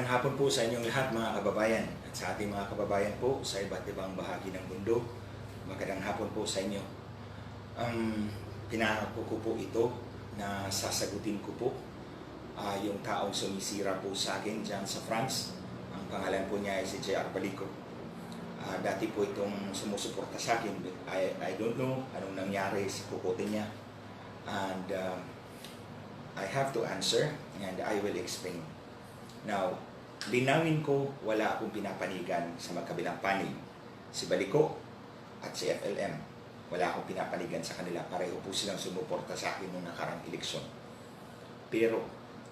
Magandang hapon po sa inyong lahat mga kababayan at sa ating mga kababayan po sa iba't ibang bahagi ng mundo. Magandang hapon po sa inyo. Pinangako ko po ito na sasagutin ko po yung taong sumisira po sa akin dyan sa France. Ang pangalan po niya ay si J.R. Balico. Dati po itong sumusuporta sa akin. I don't know anong nangyari sa kukote niya. And I have to answer and I will explain. Now, linawin ko, wala akong pinapanigan sa magkabilang panig. Si Balico at si FLM, wala akong pinapanigan sa kanila. Pareho po silang sumuporta sa akin noong nakarang eleksyon. Pero,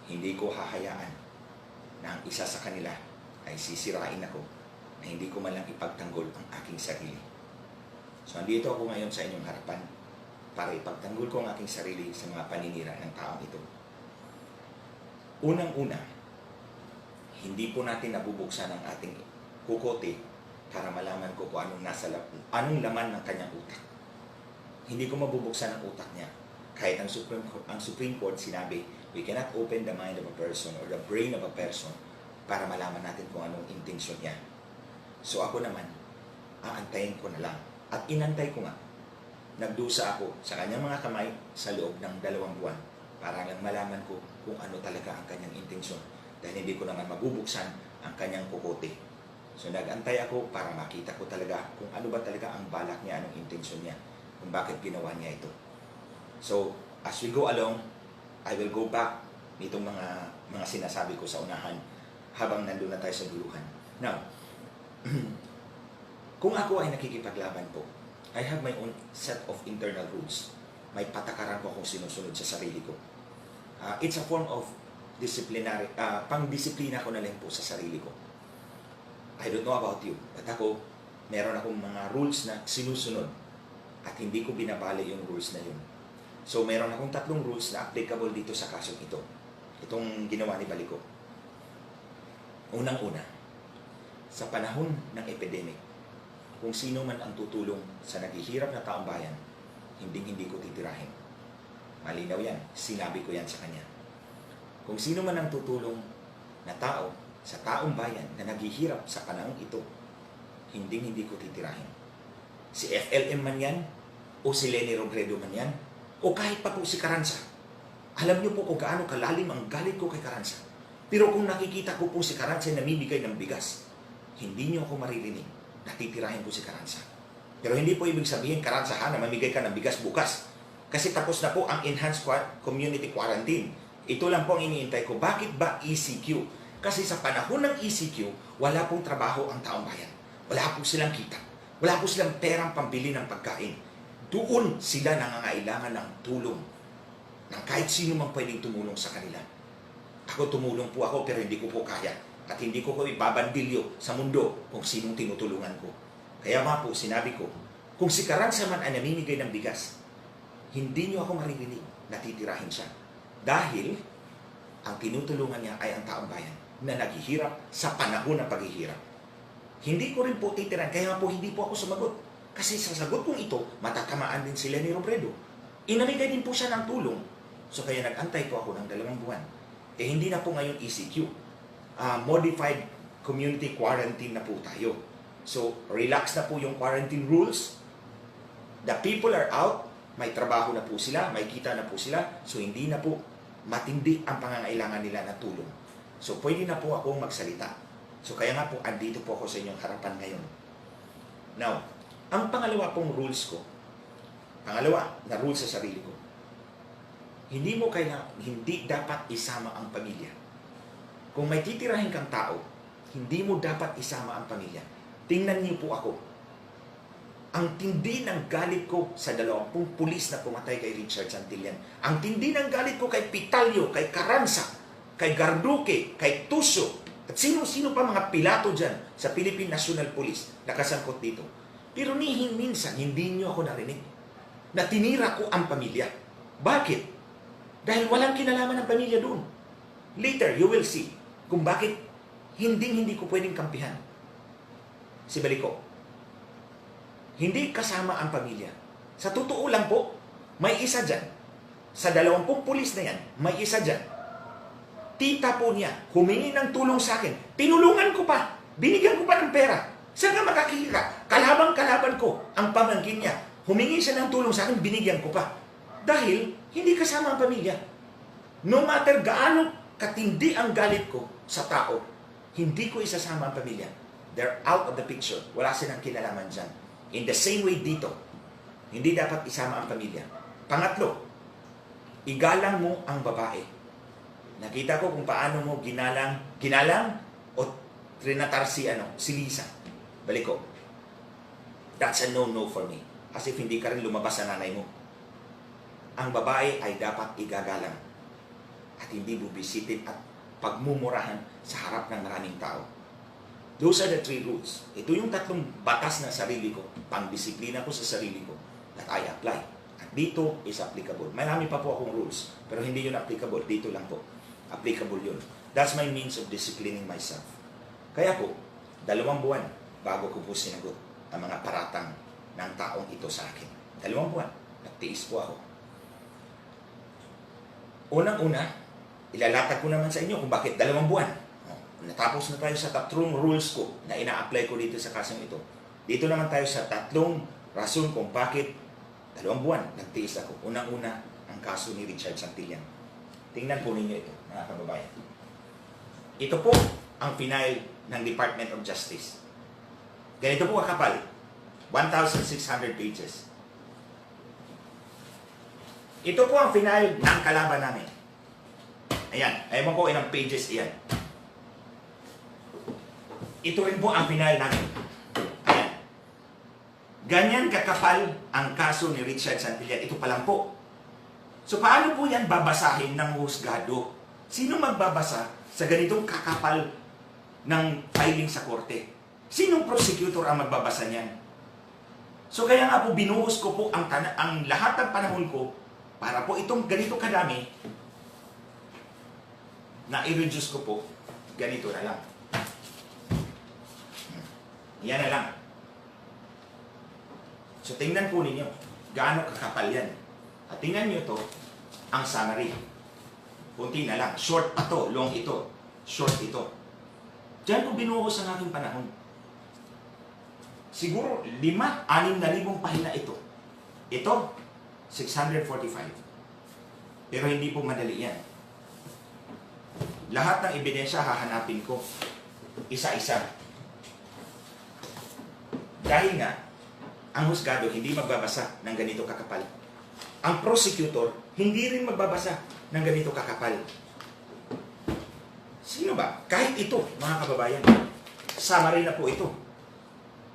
hindi ko hahayaan na ang isa sa kanila ay sisirain ako na hindi ko man lang ipagtanggol ang aking sarili. So, andito ako ngayon sa inyong harapan para ipagtanggol ko ang aking sarili sa mga paninira ng taong ito. Unang-una, hindi po natin nabubuksan ang ating kukote para malaman ko kung anong laman ng kanyang utak. Hindi ko mabubuksan ang utak niya. Kahit ang Supreme Court sinabi, we cannot open the mind of a person or the brain of a person para malaman natin kung anong intensyon niya. So ako naman, aantayin ko na lang. At inantay ko nga. Nagdusa ako sa kanyang mga kamay sa loob ng 2 buwan para lang malaman ko kung ano talaga ang kanyang intensyon. Dahil hindi ko naman mabubuksan ang kanyang kukote. So nag-antay ako para makita ko talaga kung ano ba talaga ang balak niya, anong intensyon niya, kung bakit ginawa niya ito. So as we go along, I will go back nitong mga sinasabi ko sa unahan habang nandun na tayo sa duluhan. Now, kung ako ay nakikipaglaban po, I have my own set of internal rules. May patakaran ko kung sinusunod sa sarili ko. It's a form of disciplinary, pang-disiplina ko na lang po sa sarili ko. I don't know about you, but ako, meron akong mga rules na sinusunod at hindi ko binabali yung rules na yun. So, meron akong 3 rules na applicable dito sa kasong ito. Itong ginawa ni Balico. Unang-una, sa panahon ng epidemic, kung sino man ang tutulong sa naghihirap na taong bayan, hindi ko titirahin. Malinaw yan, sinabi ko yan sa kanya. Kung sino man ang tutulong na tao sa taong bayan na naghihirap sa panahon ito, hindi ko titirahin. Si FLM man yan, o si Leni Robredo man yan, o kahit pa po si Carranza. Alam niyo po kung gaano kalalim ang galit ko kay Carranza. Pero kung nakikita ko po si Carranza na namimigay ng bigas, hindi niyo ako maririnig na titirahin po si Carranza. Pero hindi po ibig sabihin, Carranza na mamigay ka ng bigas bukas. Kasi tapos na po ang Enhanced Community Quarantine. Ito lang po ang iniintay ko. Bakit ba ECQ? Kasi sa panahon ng ECQ, wala pong trabaho ang taong bayan. Wala po silang kita. Wala po silang perang pambili ng pagkain. Doon sila nangangailangan ng tulong ng kahit sino mang pwedeng tumulong sa kanila. Ako tumulong po ako pero hindi ko po kaya. At hindi ko ibabandilyo sa mundo kung sinong tinutulungan ko. Kaya nga po, sinabi ko, kung si Carranza man ay namimigay ng bigas, hindi niyo ako maririnig na titirahin siya. Dahil ang tinutulungan niya ay ang taong bayan na naghihirap sa panahon ng paghihirap. Hindi ko rin po titirahin, kaya nga po hindi po ako sumagot. Kasi sa sagot kong ito, matatamaan din sila ni Robredo. Inamigay din po siya ng tulong. So kaya nag-antay po ako ng 2 buwan. Hindi na po ngayon ECQ. Modified community quarantine na po tayo. So relax na po yung quarantine rules. The people are out. May trabaho na po sila, may kita na po sila. So hindi na po matindi ang pangangailangan nila na tulong. So pwede na po akong magsalita. So kaya nga po, andito po ako sa inyong harapan ngayon. Now, ang pangalawa pong rules ko, pangalawa na rules sa sarili ko, hindi dapat isama ang pamilya. Kung may titirahin kang tao, hindi mo dapat isama ang pamilya. Tingnan niyo po ako. Ang tindi ng galit ko sa 20 pulis na pumatay kay Richard Santillan. Ang tindi ng galit ko kay Pitalio, kay Carranza, kay Garduque, kay Tuso, at sino-sino pa mga pilato dyan sa Philippine National Police na kasangkot dito. Pero minsan, hindi nyo ako narinig na tinira ko ang pamilya. Bakit? Dahil walang kinalaman ng pamilya doon. Later, you will see kung bakit hindi ko pwedeng kampihan si Balico. Hindi kasama ang pamilya. Sa totoo lang po, may isa dyan. Sa 20 pulis na yan, may isa dyan tita po niya, humingi ng tulong sa akin. Tinulungan ko pa. Binigyan ko pa ng pera. Saan ka makakita? Kalaban ko, ang pamangkin niya. Humingi siya ng tulong sa akin, binigyan ko pa. Dahil hindi kasama ang pamilya. No matter gaano katindi ang galit ko sa tao, hindi ko isasama ang pamilya. They're out of the picture. Wala silang kinalaman dyan. In the same way dito, hindi dapat isama ang pamilya. Pangatlo, igalang mo ang babae. Nakita ko kung paano mo ginalang o trinatar si Lisa. Balik ko. That's a no-no for me. As if hindi ka rin lumabas sa nanay mo. Ang babae ay dapat igagalang at hindi bubisitin at pagmumurahan sa harap ng maraming tao. Those are the 3 rules. Ito yung 3 batas ng sarili ko, pang-disiplina ko sa sarili ko that I apply. At dito is applicable. Marami pa po akong rules, pero hindi yun applicable. Dito lang po. Applicable yun. That's my means of disciplining myself. Kaya po, 2 buwan bago ko po sinagot ang mga paratang ng taong ito sa akin. 2 buwan. Nagtiis po ako. Unang-una, ilalatag ko naman sa inyo kung bakit 2 buwan. Natapos na tayo sa 3 rules ko na ina-apply ko dito sa kasong ito. Dito naman tayo sa 3 rason kung bakit 2 buwan nagtiis ako. Unang-una, ang kaso ni Richard Santillan. Tingnan po ninyo ito, mga kababayan. Ito po ang final ng Department of Justice. Ganito po kakapal. 1,600 pages. Ito po ang final ng kalaban namin. Ayan. Ewan ko ilang pages iyan. Ito rin po ang final namin. Ayan. Ganyan kakapal ang kaso ni Richard Santillan. Ito pa lang po. So paano po yan babasahin ng husgado? Sino magbabasa sa ganitong kakapal ng filing sa korte? Sinong prosecutor ang magbabasa niyan? So kaya nga po binuhos ko po ang lahat ng panahon ko para po itong ganito kadami na i-reduce ko po ganito na lang. Yan na lang. So tingnan po ninyo gaano kakapal yan. At tingnan nyo to ang summary. Kunti na lang. Short pa to, long ito. Short ito. Diyan ko binuhos ang aking panahon. Siguro 5,000-6,000 pahina ito. Ito, 645. Pero hindi po madali yan. Lahat ng ebidensya hahanapin ko. Isa-isa. Dahil nga, ang husgado hindi magbabasa ng ganito kakapal. Ang prosecutor hindi rin magbabasa ng ganito kakapal. Sino ba? Kahit ito, mga kababayan, summary na po ito.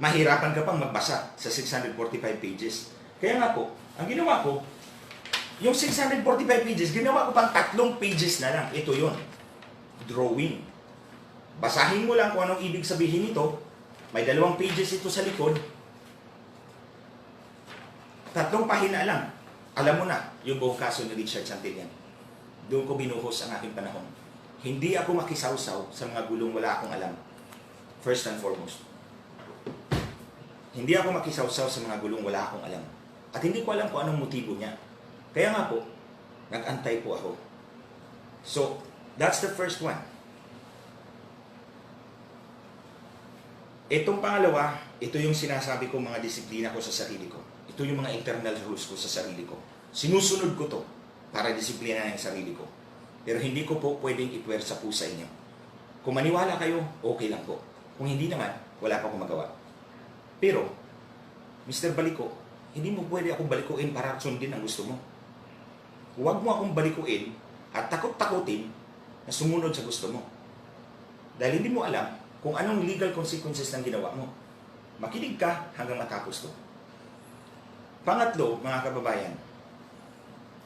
Mahirapan ka pang magbasa sa 645 pages. Kaya nga po, ang ginawa ko, yung 645 pages, ginawa ko pang 3 pages na lang. Ito yon, drawing. Basahin mo lang kung anong ibig sabihin nito. May 2 pages ito sa likod. 3 pahina lang. Alam mo na yung buong kaso ni Richard Santillan. Doon ko binuhos ang aking panahon. Hindi ako makisawsaw sa mga gulong wala akong alam. First and foremost. Hindi ako makisawsaw sa mga gulong wala akong alam. At hindi ko alam kung anong motibo niya. Kaya nga po, nag-antay po ako. So, that's the first one. Itong pangalawa, ito yung sinasabi ko mga disiplina ko sa sarili ko. Ito yung mga internal rules ko sa sarili ko. Sinusunod ko to para disiplina ng sarili ko. Pero hindi ko po pwedeng ipwersa po sa inyo. Kung maniwala kayo, okay lang po. Kung hindi naman, wala pa akong magawa. Pero, Mr. Baliko, hindi mo pwede akong balikuin para sundin ang gusto mo. Huwag mo akong balikuin at takot-takutin na sumunod sa gusto mo. Dahil hindi mo alam kung anong legal consequences ng ginawa mo. Makinig ka hanggang matapos to. Pangatlo, mga kababayan,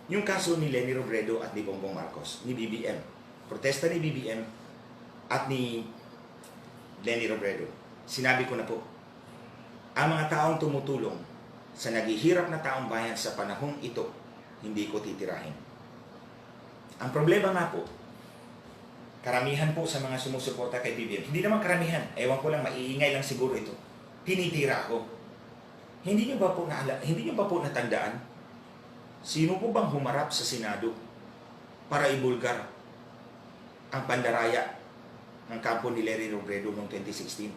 yung kaso ni Leni Robredo at ni Bongbong Marcos, ni BBM. Protesta ni BBM at ni Leni Robredo. Sinabi ko na po, ang mga taong tumutulong sa naghihirap na taong bayan sa panahong ito, hindi ko titirahin. Ang problema nga po, karamihan po sa mga sumusuporta kay BBM, hindi naman karamihan, ewan ko lang, maiingay lang siguro ito, tinitira ko. Hindi niyo ba po natandaan? Sino po bang humarap sa Senado para ibulgar ang pandaraya ng kampo ni Lenny Robredo noong 2016?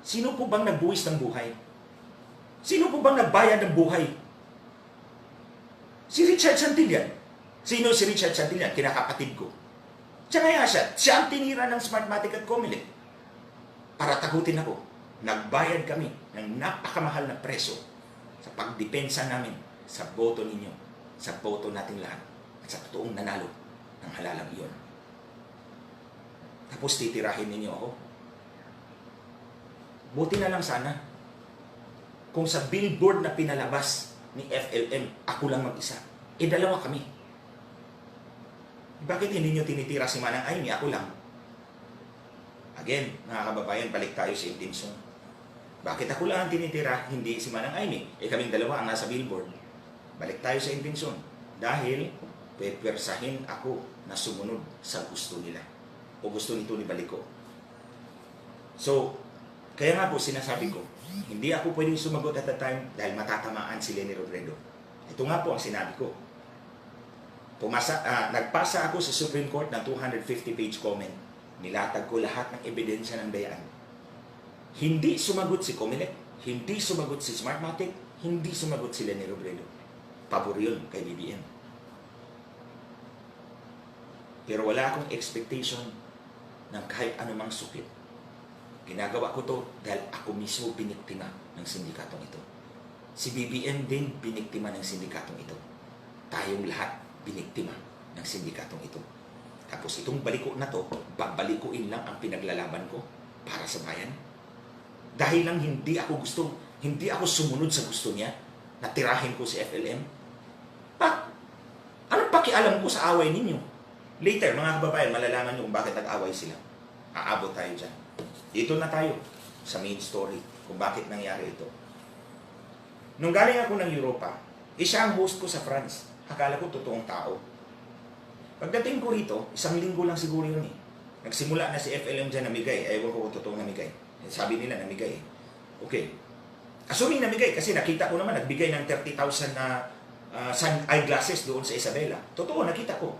Sino po bang nagbuwis ng buhay? Sino po bang nagbayad ng buhay? Si Richard Santillan. Sino si Richard Santillan? Kinakapatid ko. Tsaka siya ang tinira ng Smartmatic at Comelec para tagutin ako. Nagbayad kami ng napakamahal na preso sa pagdepensa namin sa boto ninyo, sa boto nating lahat, at sa totoong nanalo ng halalang iyon. Tapos titirahin ninyo ako. Buti na lang sana kung sa billboard na pinalabas ni FLM, ako lang mag-isa. Dalawa kami. Bakit hindi nyo tinitira si Manang Aimee? Ako lang. Again, mga kababayan, balik tayo sa intensyon. Bakit ako lang ang tinitira, hindi si Manang Aimee? Kaming dalawa ang nasa billboard. Balik tayo sa intensyon. Dahil, pwersahin ako na sumunod sa gusto nila. O gusto nito ni Baliko. So, kaya nga po sinasabi ko, hindi ako pwedeng sumagot at the time dahil matatamaan si Lenny Robredo. Ito nga po ang sinabi ko. Nagpasa ako sa Supreme Court ng 250-page comment. Nilatag ko lahat ng ebidensya ng dayaan. Hindi sumagot si Comelec, hindi sumagot si Smartmatic, hindi sumagot si Lenny Robredo. Pabor yun kay BBM. Pero wala akong expectation ng kahit anumang sukit. Ginagawa ko to dahil ako mismo biniktima ng sindikatong ito. Si BBM din biniktima ng sindikatong ito. Tayong lahat biniktima ng sindikatong ito. Tapos itong baliko na to, babalikuin lang ang pinaglalaban ko para sa bayan. Dahil lang hindi ako sumunod sa gusto niya, na tirahin ko si FLM. Anong pakialam ko sa away ninyo? Later, mga kababayan, malalaman nyo kung bakit nag-away sila. Aabot tayo dyan. Dito na tayo sa main story kung bakit nangyari ito. Nung galing ako ng Europa, siya ang host ko sa France. Akala ko totoong tao. Pagdating ko rito, 1 linggo lang siguro yun eh. Nagsimula na si FLM dyan namigay. Ewan ko kung totoong namigay. Sabi nila namigay. Okay. Assuming namigay kasi nakita ko naman nagbigay ng 30,000 na sun eyeglasses doon sa Isabela. Totoo, nakita ko.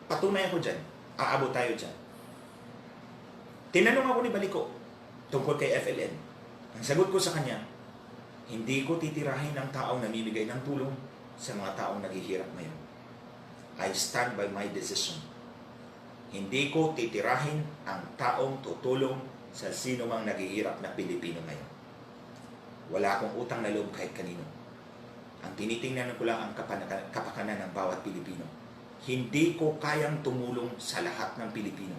Patunay ako dyan. Aabot tayo dyan. Tinanong ako ni Baliko tungkol kay FLN. Ang sagot ko sa kanya, hindi ko titirahin ang taong namimigay ng tulong sa mga taong naghihirap ngayon. I stand by my decision. Hindi ko titirahin ang taong tutulong sa sino mang naghihirap na Pilipino ngayon. Wala akong utang na loob kahit kanino. Ang tinitingnan ko lang ang kapakanan ng bawat Pilipino. Hindi ko kayang tumulong sa lahat ng Pilipino.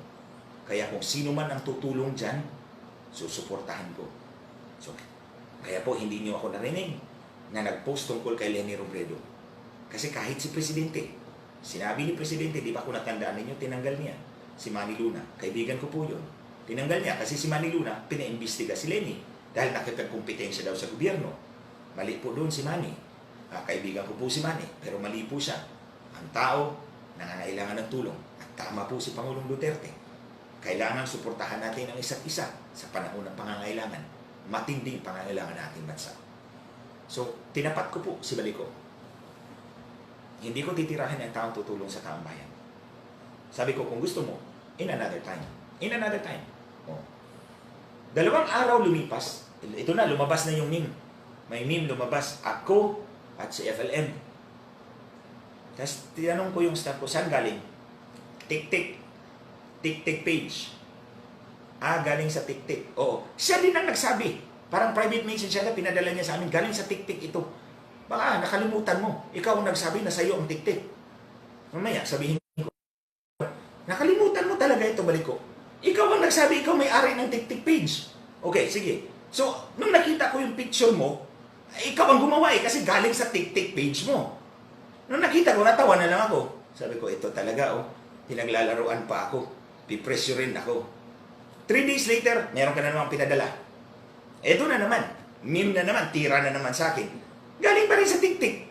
Kaya kung sino man ang tutulong dyan, susuportahan ko. So, kaya po hindi niyo ako narinig na nag-post tungkol kay Lenny Robredo. Kasi kahit si Presidente, sinabi ni Presidente, di ba kung natandaan ninyo, tinanggal niya si Manny Luna. Kaibigan ko po yun. Tinanggal niya kasi si Manny Luna, pinaimbestiga si Lenny dahil nakipagkompetensya daw sa gobyerno. Mali po doon si Manny. Kaibigan ko po si Manny, pero mali po siya. Ang tao, nangangailangan ng tulong. At tama po si Pangulong Duterte. Kailangan suportahan natin ang isa't isa sa panahon ng pangangailangan. Matinding pangangailangan ng ating bansa. So, tinapat ko po si Baliko. Hindi ko titirahin ang taong tutulong sa taong bayan. Sabi ko, kung gusto mo, in another time. In another time. Oh. 2 araw lumipas. Ito na, lumabas na yung meme. May meme lumabas. Ako at si FLM. Tapos, tinanong ko yung staff ko, saan galing? Tik-tik. Tik-tik page. Galing sa tik-tik. Oo. Siya din ang nagsabi. Parang private message siya na pinadala niya sa amin. Galing sa tik-tik ito. Baka nakalimutan mo. Ikaw ang nagsabi na sa'yo ang tik-tik. Mamaya, sabihin ko. Nakalimutan mo talaga ito, Baliko. Ikaw ang nagsabi, ikaw may-ari ng tik-tik page. Okay, sige. So, nung nakita ko yung picture mo, ikaw ang gumawa kasi galing sa tik-tik page mo. Nung nakita ko, natawa na lang ako. Sabi ko, ito talaga, pinaglalaruan pa ako. Pipresyo rin ako. 3 days later, meron ka na naman pinadala. Ito na naman. Meme na naman. Tira na naman sa akin. Galing pa rin sa tik-tik.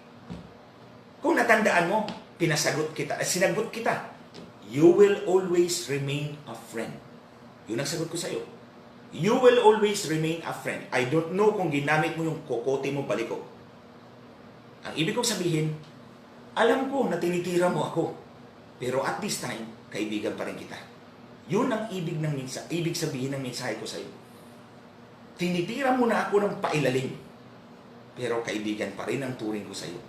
Kung natandaan mo, sinagot kita. You will always remain a friend. Yun ang sagot ko sa'yo. You will always remain a friend. I don't know kung ginamit mo yung kokote mo, Baliko. Ang ibig kong sabihin, alam ko na tinitira mo ako. Pero at this time, kaibigan pa rin kita. Yun ang ibig sabihin ng mensahe ko sa iyo. Tinitira mo na ako ng pailalim, pero kaibigan pa rin ang turing ko sa iyo.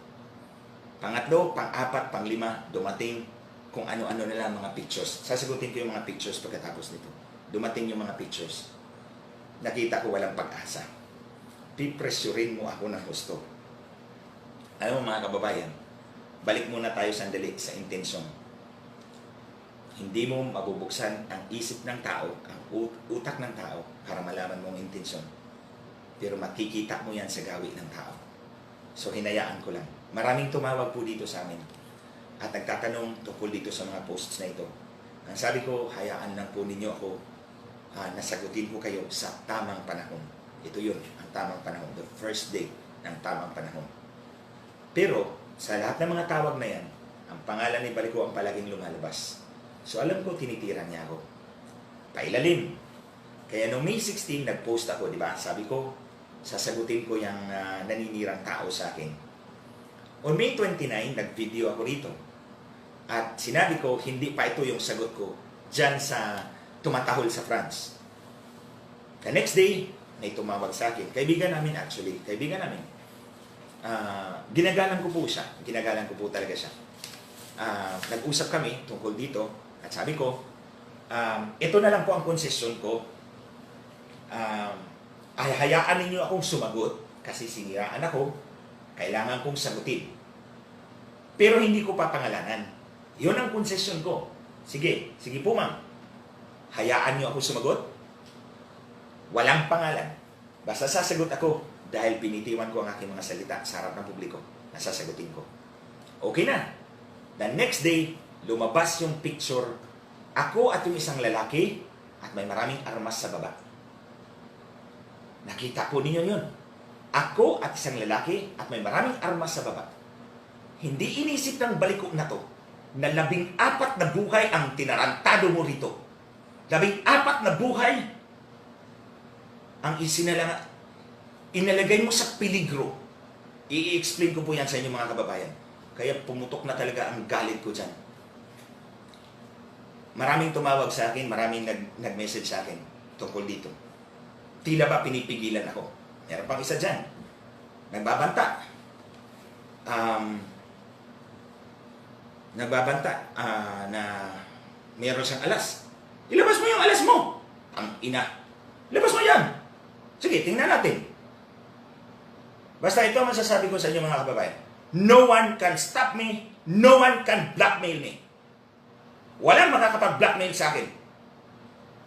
Pangatlo, pang-apat, pang-lima, dumating kung ano-ano na lang mga pictures. Sasagutin ko yung mga pictures pagkatapos nito. Dumating yung mga pictures. Nakita ko walang pag-asa. Pipresyurin mo ako ng gusto. Alam mo mga kababayan, balik muna tayo sandali sa intensyon. Hindi mo mabubuksan ang isip ng tao, ang utak ng tao para malaman mong intensyon. Pero makikita mo yan sa gawi ng tao. So hinayaan ko lang. Maraming tumawag po dito sa amin at nagtatanong tungkol dito sa mga posts na ito. Ang sabi ko, hayaan lang po ninyo ako nasagutin ko kayo sa tamang panahon. Ito yun, ang tamang panahon. The first day ng tamang panahon. Pero, sa lahat ng mga tawag na yan, ang pangalan ni Baliko ang palaging lumalabas. So, alam ko, tinitira niya ako. Pailalim. Kaya noong May 16, nag-post ako, di ba? Sabi ko, sasagutin ko yung naninirang tao sa akin. On May 29, nag-video ako rito. At sinabi ko, hindi pa ito yung sagot ko dyan sa tumatahol sa France. The next day, may tumawag sa akin. Kaibigan namin actually. Kaibigan namin. Ginagalang ko po siya. Ginagalang ko po talaga siya. Nag-usap kami tungkol dito. At sabi ko, ito na lang po ang konsesyon ko. Ay hayaan ninyo akong sumagot kasi siniraan ako. Kailangan kong sagutin. Pero hindi ko papangalanan. Yun ang konsesyon ko. Sige po ma'am. Hayaan niyo ako sumagot? Walang pangalan. Basta sasagot ako dahil binitiwan ko ang aking mga salita sa harap ng publiko na sasagutin ko. Okay na. The next day, lumabas yung picture. Ako at yung isang lalaki at may maraming armas sa baba. Nakita po ninyo yun. Ako at isang lalaki at may maraming armas sa baba. Hindi inisip ng Baliko na to na 14 na buhay ang tinarantado mo rito. 14 na buhay ang inalagay mo sa peligro. I-explain ko po yan sa inyo mga kababayan. Kaya pumutok na talaga ang galit ko dyan. Maraming tumawag sa akin, maraming nag-message sa akin tungkol dito. Tila ba pinipigilan ako? Meron pang isa dyan. Nagbabanta. Na meron siyang alas. Ilabas mo yung alas mo. Ang ina. Labas mo yan. Sige, tingnan natin. Basta ito ang masasabi ko sa inyo mga kababayan. No one can stop me. No one can blackmail me. Walang makakapag-blackmail sa akin.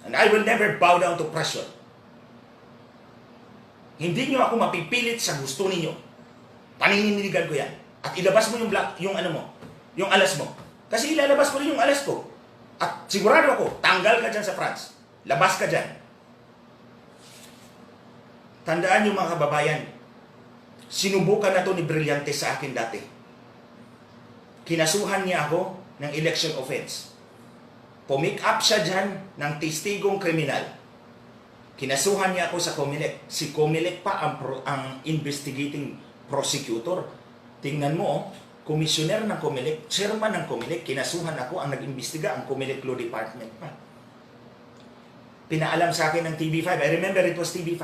And I will never bow down to pressure. Hindi nyo ako mapipilit sa gusto ninyo. Panininigan ko yan. At ilabas mo yung alas mo. Kasi ilalabas ko rin yung alas ko. At sigurado ako, tanggal ka dyan sa France. Labas ka dyan. Tandaan nyo mga kababayan, sinubukan na to ni Brillantes sa akin dati. Kinasuhan niya ako ng election offense. Pumick up siya dyan ng testigong kriminal. Kinasuhan niya ako sa Comelec. Si Comelec pa ang investigating prosecutor. Tingnan mo, commissioner ng Comelec, chairman ng Comelec, kinasuhan ako, ang nag-imbestiga, ang Comelec Law Department pa. Pinaalam sa akin ng TV5. I remember it was TV5.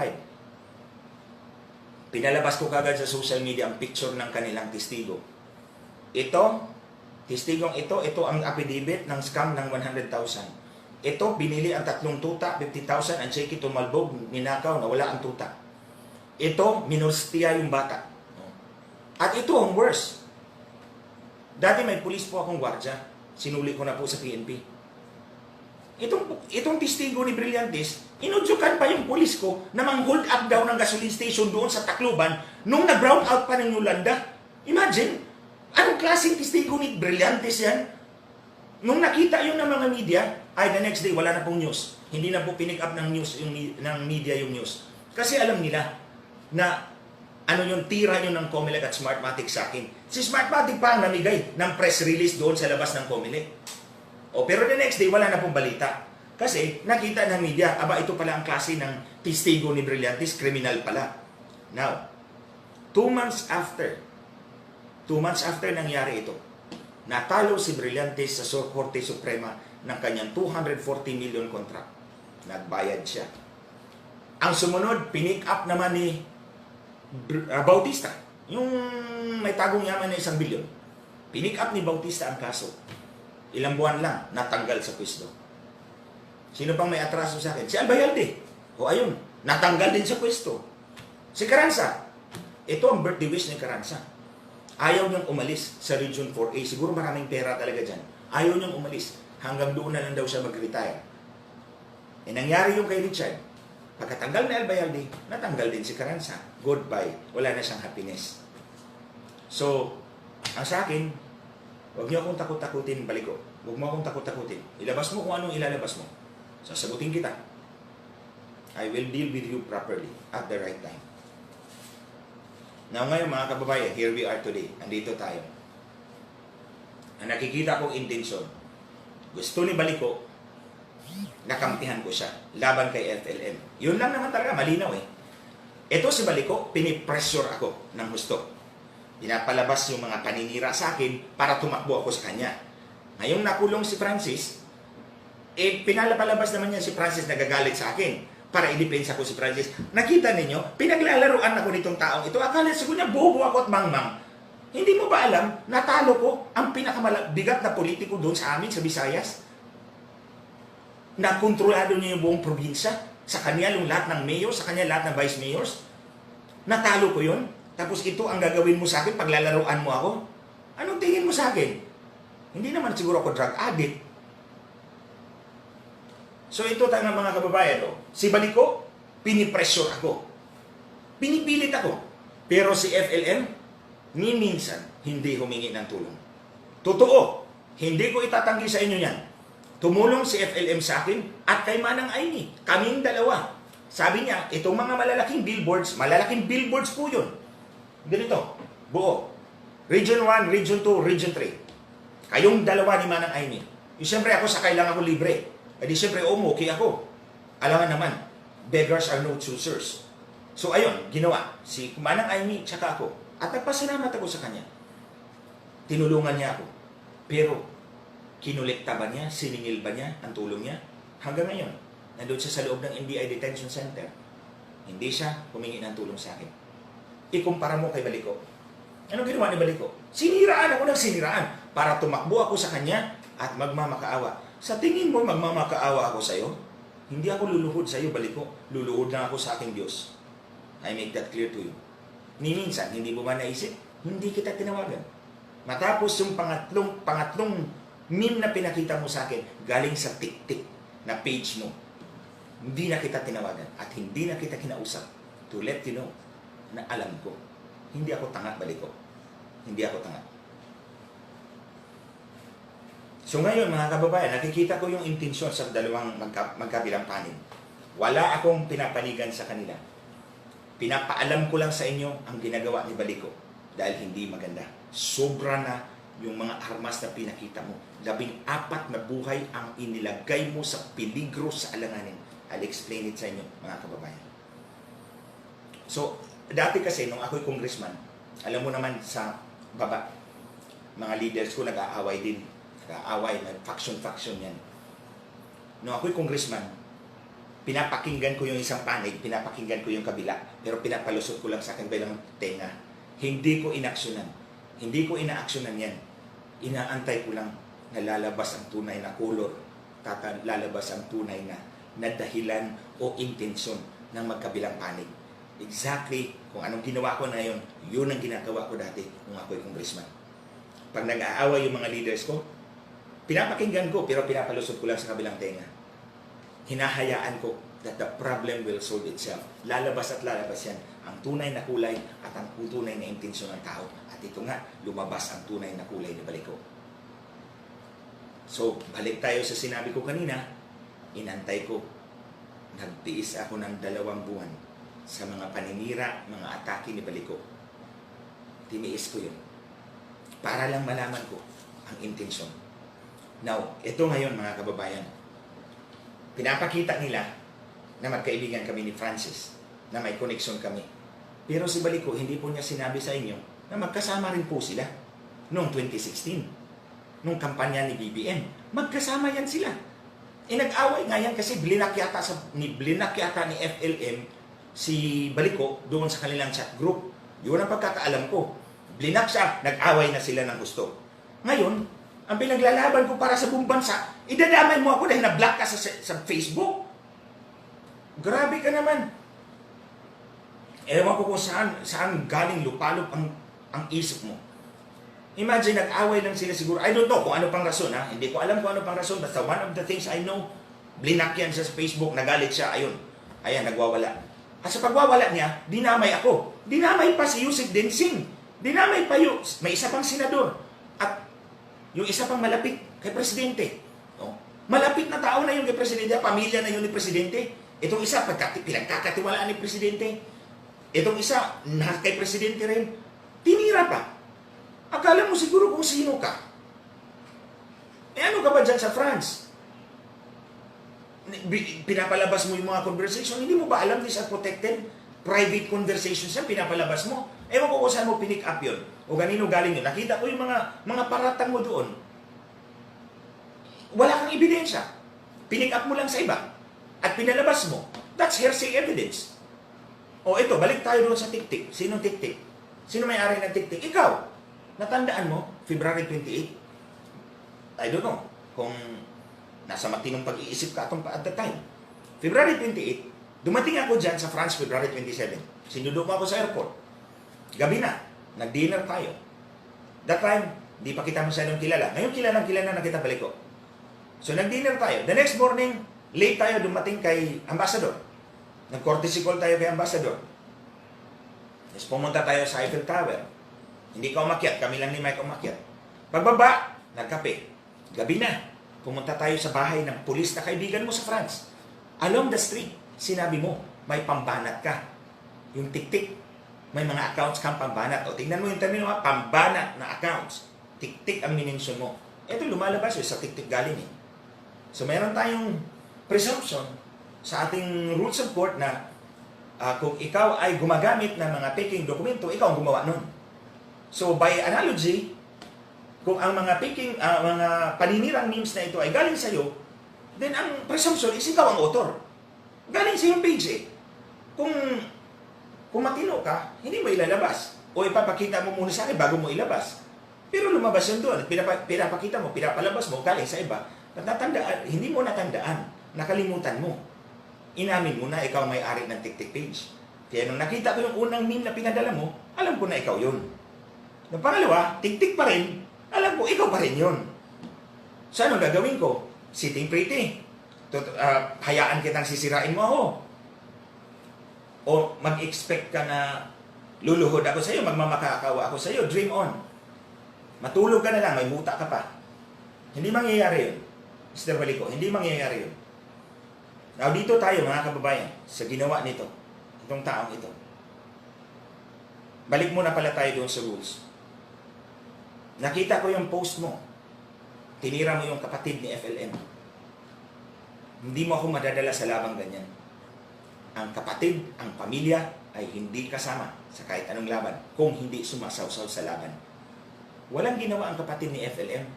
Pinalabas ko kagad sa social media ang picture ng kanilang testigo. Testigong ito ang affidavit ng scam ng 100,000. Ito, binili ang 3 tuta, 50,000, ang cheque tumalbog, ninakaw, nawala ang tuta. Ito, minustia yung bata. At ito ang worst. Dati may pulis po akong gwardya. Sinuli ko na po sa PNP. Itong testigo ni Brillantes, inudyukan pa yung pulis ko na mang-hold up daw ng gasoline station doon sa Tacloban nung nag-brown out pa ng Yolanda. Imagine, anong klaseng testigo ni Brillantes yan? Nung nakita yun ng mga media, the next day wala na pong news. Hindi na po pinick up ng media yung news. Kasi alam nila na yung tira nyo ng Comelec at Smartmatic sa akin. Si Smartmatic pa ang namigay ng press release doon sa labas ng Comelec. Pero the next day, wala na pong balita. Kasi nakita ng media, ito pala ang klase ng testigo ni Brillantes, criminal pala. Now, 2 months after nangyari ito, Natalo si Brillantes sa Korte Suprema ng kanyang 240 million contract. Nagbayad siya. Ang sumunod, pinick up naman ni Bautista. Yung may tagong yaman na 1 bilyon. Pinick up ni Bautista ang kaso. Ilang buwan lang, natanggal sa pwesto. Sino pang may atraso sa akin? Si Albayalde. O ayun, natanggal din sa pwesto. Si Carranza. Ito ang birthday wish ni Carranza. Ayaw niyang umalis sa Region 4A. Siguro maraming pera talaga dyan. Ayaw niyang umalis. Hanggang doon na lang daw siya mag-retire. Nangyari yung kay Richard. Pagkatanggal ni Albayalde, natanggal din si Carranza. Goodbye. Wala na siyang happiness. So, ang sa akin, huwag niyo akong takot-takutin, Baliko. Huwag mo akong takot-takutin. Ilabas mo kung anong ilalabas mo. Sasagutin kita. I will deal with you properly at the right time. Now ngayon mga kababayan, here we are today. Andito tayo. Ang nakikita kong intensyon, gusto ni Baliko, nakampihan ko siya laban kay FLM. Yun lang naman talaga, malinaw eh. Ito si Baliko, pinipressure ako ng gusto. Pinapalabas yung mga paninira sa akin para tumakbo ako sa kanya. Ngayong nakulong si Francis, pinalabas naman niya si Francis nagagalit sa akin para idepensa ko si Francis. Nakita ninyo, pinaglalaruan ako nitong taong ito. Akala siguro niya bobo ako at mangmang. Hindi mo ba alam, natalo ko ang pinakamabigat na politiko doon sa amin, sa Visayas? Nakontrolado niya yung buong probinsya. Sa kanya yung lahat ng mayor, sa kanya lahat ng vice mayors. Natalo ko yun. Tapos ito ang gagawin mo sa akin, paglalaruan mo ako. Anong tingin mo sa akin? Hindi naman siguro ako drug addict. So ito tayo ng mga kababayan. Si Baliko, pinipressure ako. Pinipilit ako. Pero si FLM, ni minsan, hindi humingi ng tulong. Totoo, hindi ko itatanggi sa inyo yan. Tumulong si FLM sa akin at kay Manang Aimee. Kaming dalawa. Sabi niya, itong mga malalaking billboards po yun. Ganito, buo. Region 1, Region 2, Region 3. Kayong dalawa ni Manang Aimee. Siyempre ako, sakay lang ako libre. E di siyempre, okay ako. Alangan naman, beggars are no choosers. So ayun, ginawa. Si Manang Aimee, tsaka ako. At nagpasalamat ako sa kanya. Tinulungan niya ako. Pero, kinulekta ba niya? Siningil ba niya ang tulong niya? Hanggang ngayon, nandun siya sa loob ng NBI Detention Center. Hindi siya humingi ng tulong sa akin. Ikumpara mo kay Baliko. Anong ginawa ni Baliko? Siniraan ako ng siniraan para tumakbo ako sa kanya at magmamakaawa. Sa tingin mo, magmamakaawa ako sa iyo? Hindi ako luluhod sa iyo, Baliko. Luluhod lang ako sa aking Diyos. I make that clear to you. Ni minsan, hindi mo ba naisip? Hindi kita tinawagan. Matapos yung pangatlong meme na pinakita mo sa akin, galing sa TikTok na page mo, hindi na kita tinawagan at hindi na kita kinausap to let you know na alam ko. Hindi ako tanga, Baliko. Hindi ako tanga. So ngayon, mga kababayan, nakikita ko yung intensyon sa dalawang magkabilang panig. Wala akong pinapanigan sa kanila. Pinapaalam ko lang sa inyo ang ginagawa ni Baliko dahil hindi maganda. Sobra na yung mga armas na pinakita mo. 14 na buhay ang inilagay mo sa peligro sa alanganin. I'll explain it sa inyo, mga kababayan. So, dati kasi, nung ako'y congressman, alam mo naman sa baba, mga leaders ko nag-aaway din. Nag-aaway, faction-faction yan. Nung ako'y congressman, pinapakinggan ko yung isang panig, pinapakinggan ko yung kabila, pero pinapalusot ko lang sa akin bilang tenga. Hindi ko inaksyonan. Hindi ko inaaksyonan yan. Inaantay ko lang na lalabas ang tunay na kolor, lalabas ang tunay na dahilan o intensyon ng magkabilang panig. Exactly kung anong ginawa ko na yun, yun ang ginagawa ko dati nung ako'y congressman. Pag nag-aaway yung mga leaders ko, pinapakinggan ko pero pinapalusot ko lang sa kabilang tenga. Hinahayaan ko that the problem will solve itself. Lalabas at lalabas yan ang tunay na kulay at ang tunay na intensyon ng tao. At ito nga, lumabas ang tunay na kulay ni Baliko. So, balik tayo sa sinabi ko kanina, inantay ko. Nagtiis ako ng 2 buwan sa mga paninira, mga atake ni Baliko. Tiniis ko yun. Para lang malaman ko ang intensyon. Now, ito ngayon mga kababayan, pinapakita nila na magkaibigan kami ni Francis, na may connection kami. Pero si Baliko, hindi po niya sinabi sa inyo na magkasama rin po sila noong 2016. nung kampanya ni BBM. Magkasama yan sila. Nag-away nga yan kasi blinak yata ni FLM si Baliko doon sa kanilang chat group. Yun ang pagkakaalam ko. Blinak siya, nag-away na sila ng gusto. Ngayon, ang pinaglalaban ko para sa buong bansa, idadamay mo ako dahil na-block ka sa Facebook. Grabe ka naman. Ewan ko kung saan galing lupalop ang isip mo. Imagine, nag-away lang sila siguro. I don't know kung ano pang rason, ha? Hindi ko alam kung ano pang rason. Basta one of the things I know, blinak yan siya sa Facebook, nagalit siya, ayun. Ayan, nagwawala. At sa pagwawala niya, dinamay ako. Dinamay pa si Yusek Densing. Dinamay pa yung, may isa pang senador. At yung isa pang malapit kay Presidente. No? Malapit na tao na yun kay Presidente, pamilya na yun ni Presidente. Itong isa, pinagkakatiwalaan ni Presidente. Itong isa, kay Presidente rin. Tinira pa. Akala mo siguro kung sino ka. Ano ka ba dyan sa France? Pinapalabas mo yung mga conversation. Hindi mo ba alam these are protected? Private conversations yan, pinapalabas mo. Ewan ko kung saan mo pinick up yun. O ganino galing yun. Nakita ko yung mga paratang mo doon. Wala kang ebidensya. Pinick up mo lang sa iba. At pinalabas mo. That's hearsay evidence. O ito, balik tayo doon sa TikTok. Sinong TikTok? Sino may-ari ng TikTok? Ikaw. Natandaan mo, February 28? I don't know kung nasa matinong pag-iisip ka at the time. February 28, dumating ako dyan sa France February 27. Sinundo mo ako sa airport. Gabi na, nag-dinner tayo. That time, di pa kita masyadong kilala. Ngayon kilala na kita balik ko. So nag-dinner tayo. The next morning, late tayo dumating kay Ambassador. Nag-courtesy call tayo kay Ambassador. Tapos pumunta tayo sa Eiffel Tower. Hindi ka umakyat, kami lang ni Mike umakyat. Pagbaba, nagkape. Gabi na, pumunta tayo sa bahay ng pulis na kaibigan mo sa France. Along the street, sinabi mo, may pambanat ka. Yung tik-tik, may mga accounts kang pambanat. O tingnan mo yung termino, pambanat na accounts. Tik-tik ang minensyon mo. Ito lumalabas yun, sa tik-tik galing eh. So meron tayong presumption sa ating rules of court na kung ikaw ay gumagamit ng mga faking dokumento, ikaw ang gumawa nun. So by analogy, kung ang mga mga paninirang memes na ito ay galing sa iyo, then ang presumption is ikaw ang author. Galing sa iyong page eh. Kung matino ka, hindi mo ilalabas. O ipapakita mo muna sa akin bago mo ilabas. Pero lumabas yun doon. Pinapakita mo, pinapalabas mo, galing sa iba. Hindi mo natandaan. Nakalimutan mo. Inamin mo na ikaw may-ari ng TikTok page. Kaya nung nakita ko yung unang meme na pinadala mo, alam ko na ikaw yun. Yung pangalawa, tik-tik pa rin, alam ko, ikaw pa rin yun. So, anong gagawin ko? Sitting pretty. Hayaan kitang sisirain mo ako. O mag-expect ka na luluhod ako sa iyo, magmamakakawa ako sa iyo, dream on. Matulog ka na lang, may muta ka pa. Hindi mangyayari yun. Mr. Baliko, hindi mangyayari yun. Now, dito tayo, mga kababayan, sa ginawa nito, itong taong ito. Balik muna pala tayo doon sa rules. Nakita ko yung post mo. Tinira mo yung kapatid ni FLM. Hindi mo ako madadala sa labang ganyan. Ang kapatid, ang pamilya ay hindi kasama sa kahit anong laban kung hindi sumasawsaw sa laban. Walang ginawa ang kapatid ni FLM.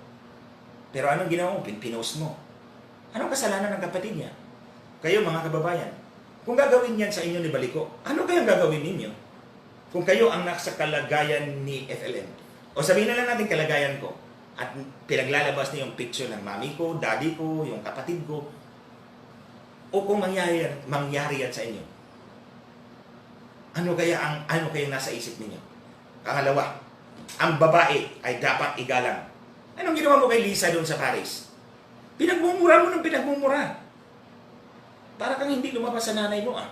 Pero anong ginawa mo? Pinost mo. Anong kasalanan ng kapatid niya? Kayo mga kababayan, kung gagawin yan sa inyo ni Baliko, ano kayang gagawin ninyo? Kung kayo ang nasa kalagayan ni FLM. O sabihin na lang natin kalagayan ko. At pinaglalabas niyo yung picture ng mami ko, daddy ko, yung kapatid ko. O kung mangyari yan sa inyo. Ano kaya nasa isip ninyo? Pangalawa, ang babae ay dapat igalang. Anong ginawa mo kay Lisa doon sa Paris? Pinagmumura mo ng pinagmumura. Para kang hindi lumabas sa nanay mo ah.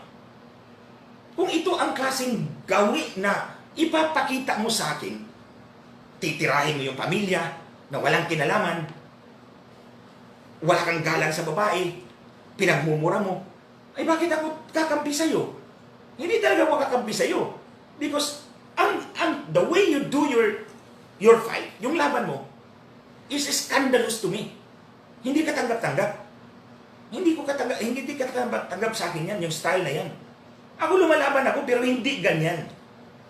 Kung ito ang klaseng gawi na ipapakita mo sa akin, titirahin mo yung pamilya na walang kinalaman, wala kang galang sa babae, pinagmumura mo, ay bakit ako kakampi sa'yo? Hindi talaga ako kakampi sa'yo. Because the way you do your fight, yung laban mo, is scandalous to me. Hindi ka tanggap-tanggap. Hindi ka tanggap sa akin yan, yung style na yan. Ako lumalaban ako, pero hindi ganyan.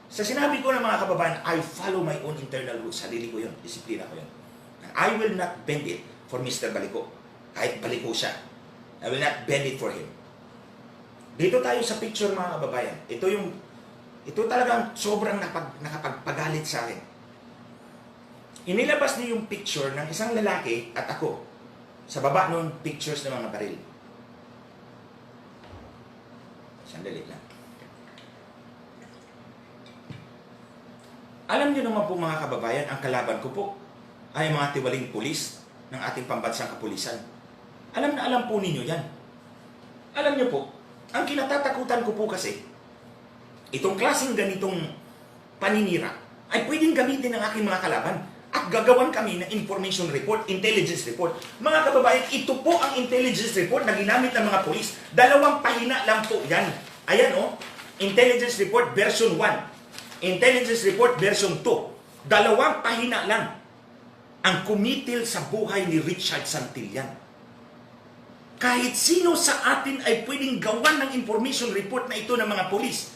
Sa sinabi ko ng mga kababayan, I follow my own internal rules. Sarili ko yun. Disiplina ko yun. I will not bend it for Mr. Baliko. Kahit baliko siya. I will not bend it for him. Dito tayo sa picture, mga kababayan. Ito talagang sobrang nakapagpagalit sa akin. Inilabas niya yung picture ng isang lalaki at ako. Sa baba nun, pictures ng mga baril. Sandali lang. Alam niyo naman po, mga kababayan, ang kalaban ko po ay mga tiwaling pulis ng ating pambansang kapulisan. Alam na alam po ninyo yan. Alam niyo po, ang kinatatakutan ko po kasi, itong klaseng ganitong paninira ay pwedeng gamitin ng aking mga kalaban at gagawan kami ng information report, intelligence report. Mga kababayan, ito po ang intelligence report na ginamit ng mga pulis. 2 pahina lang po yan. Ayan o, intelligence report version 1. Intelligence report version 2. 2 pahina lang ang kumitil sa buhay ni Richard Santillan. Kahit sino sa atin ay pwedeng gawan ng information report na ito ng mga pulis.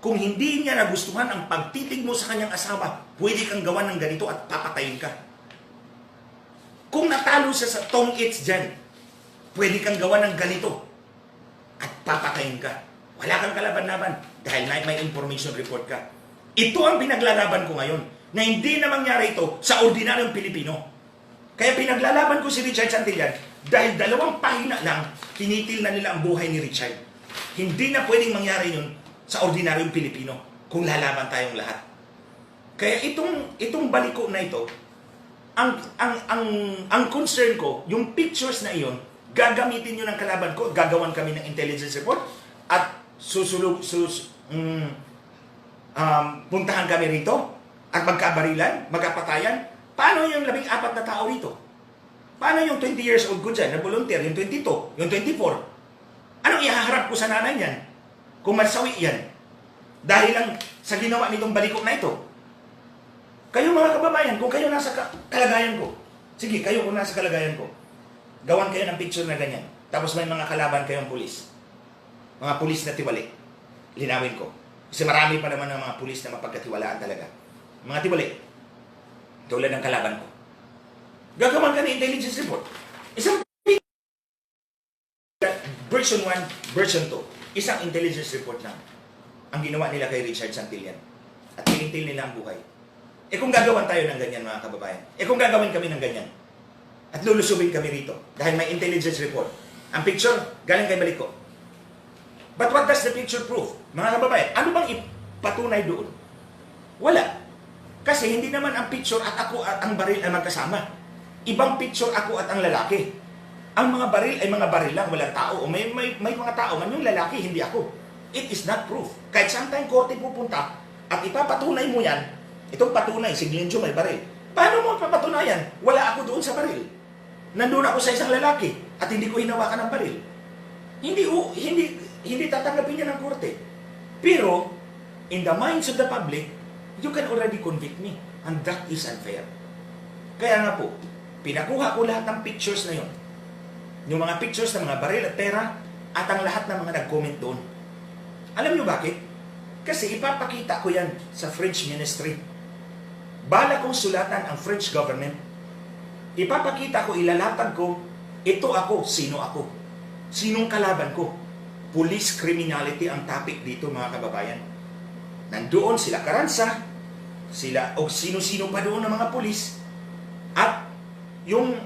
Kung hindi niya nagustuhan ang pagtitig mo sa kanyang asawa, pwede kang gawan ng ganito at papatayin ka. Kung natalo siya sa tong-its dyan, pwede kang gawan ng ganito at papatayin ka. Wala kang kalaban-laban dahil may information report ka. Ito ang pinaglalaban ko ngayon na hindi na mangyari ito sa ordinaryong Pilipino. Kaya pinaglalaban ko si Richard Santillan dahil 2 pahina lang kinitil na nila ang buhay ni Richard. Hindi na pwedeng mangyari yun sa ordinaryong Pilipino kung lalaban tayong lahat. Kaya itong baliko na ito, ang concern ko, yung pictures na iyon, gagamitin nyo ng kalaban ko, gagawan kami ng intelligence report at puntahan kami rito at magkabarilan, magkapatayan. Paano yung 14 na tao rito? Paano yung 20 years old ko dyan na volunteer, yung 22, yung 24? Anong ihaharap ko sa nanay niyan kung masawi yan? Dahil lang sa ginawa nitong baliko na ito. Kayo mga kababayan, kung kayo nasa kalagayan ko, sige, kayo kung nasa kalagayan ko, gawan kayo ng picture na ganyan. Tapos may mga kalaban kayong pulis. Mga pulis na tiwali. Linawin ko. Kasi marami pa naman ng mga pulis na mapagkatiwalaan talaga. Mga tiwali. Tulad ng kalaban ko. Gagawan ka ng intelligence report. Isang version 1, version 2. Isang intelligence report lang ang ginawa nila kay Richard Santillan. At pinintil nila ang buhay. Kung gagawan tayo ng ganyan, mga kababayan. Kung gagawin kami ng ganyan. At lulusubin kami rito. Dahil may intelligence report. Ang picture, galing kay Baliko. But what does the picture prove? Mga kababayan, ano bang ipatunay doon? Wala. Kasi hindi naman ang picture at ako at ang baril ay magkasama. Ibang picture ako at ang lalaki. Ang mga baril ay mga baril lang, walang tao. O may mga tao man, yung lalaki, hindi ako. It is not proof. Kahit saan tayong korte pupunta at ipapatunay mo yan, itong patunay, si Glenjo may baril. Paano mo papatunayan? Wala ako doon sa baril. Nandun ako sa isang lalaki at hindi ko hinawakan ng baril. Hindi tatanggapin niya ng korte. Pero, in the minds of the public, you can already convict me. And that is unfair. Kaya nga po, pinakuha ko lahat ng pictures na yon. Yung mga pictures ng mga baril at pera at ang lahat ng mga nag-comment doon. Alam niyo bakit? Kasi ipapakita ko yan sa French ministry. Bala kong sulatan ang French government. Ipapakita ko, ilalatag ko, ito ako, sino ako. Sinong kalaban ko. Police criminality ang topic dito, mga kababayan. Nandoon sila Karansa, sila o sino-sino pa doon ng mga pulis, at yung